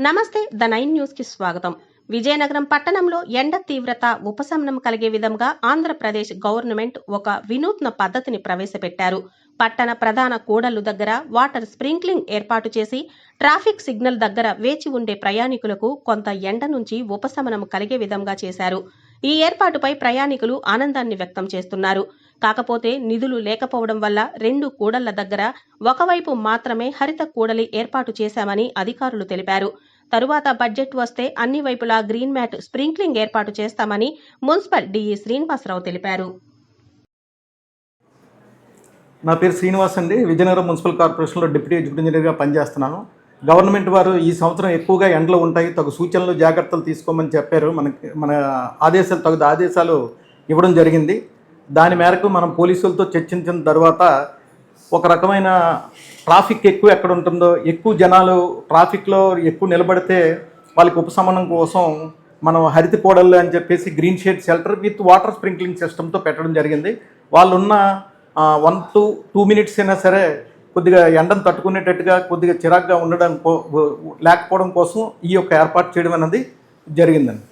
నమస్తే the 9 news కి స్వాగతం. విజయనగరం పట్టణంలో ఎండ తీవ్రత ఉపశమనం కలిగే విధంగా ఆంధ్రప్రదేశ్ గవర్నమెంట్ ఒక వినూత్న పద్ధతిని ప్రవేశపెట్టారు. పట్టణ ప్రధాన కూడళ్లు దగ్గర వాటర్ స్ప్రింక్లింగ్ ఏర్పాటు చేసి ట్రాఫిక్ సిగ్నల్ దగ్గర వేచి ఉండే ప్రయాణికులకు కొంత ఎండ నుంచి ఉపశమనం కలిగే విధంగా చేశారు. ఈ ఏర్పాటుపై ప్రయాణికులు ఆనందాన్ని వ్యక్తం చేస్తున్నారు. కాకపోతే నిధులు లేకపోవడం వల్ల 2 కూడళ్ల దగ్గర ఒకవైపు మాత్రమే హరిత కూడలి ఏర్పాటు చేశామని అధికారులు తెలిపారు. తరువాత బడ్జెట్ వస్తే అన్ని వైపులా గ్రీన్ మ్యాట్ స్ప్రింక్లింగ్ ఏర్పాటు చేస్తామని మున్సిపల్ డిఈ శ్రీనివాసరావు తెలిపారు. నా పేరు శ్రీనివాస్ అండి. విజయనగరం మున్సిపల్ కార్పొరేషన్లో డిప్యూటీ ఎగ్జిక్యూటివ్ ఇంజనీర్గా పనిచేస్తున్నాను. గవర్నమెంట్ వారు ఈ సంవత్సరం ఎక్కువగా ఎండలు ఉంటాయి, తగు సూచనలు జాగ్రత్తలు తీసుకోమని చెప్పారు. మన ఆదేశాలు ఇవ్వడం జరిగింది. దాని మేరకు మనం పోలీసులతో చర్చించిన తర్వాత ఒక రకమైన ట్రాఫిక్ ఎక్కువ ఎక్కడ ఉంటుందో, ఎక్కువ జనాలు ట్రాఫిక్లో ఎక్కువ నిలబడితే వాళ్ళకి ఉపశమనం కోసం మనం హరిత కూడళ్ళు అని చెప్పేసి green shade shelter with water sprinkling సిస్టమ్తో పెట్టడం జరిగింది. వాళ్ళున్న 1-2 మినిట్స్ అయినా సరే కొద్దిగా ఎండను తట్టుకునేటట్టుగా కొద్దిగా చిరాగ్గా ఉండడం లేకపోవడం కోసం ఈ యొక్క ఏర్పాటు చేయడం అనేది జరిగిందండి.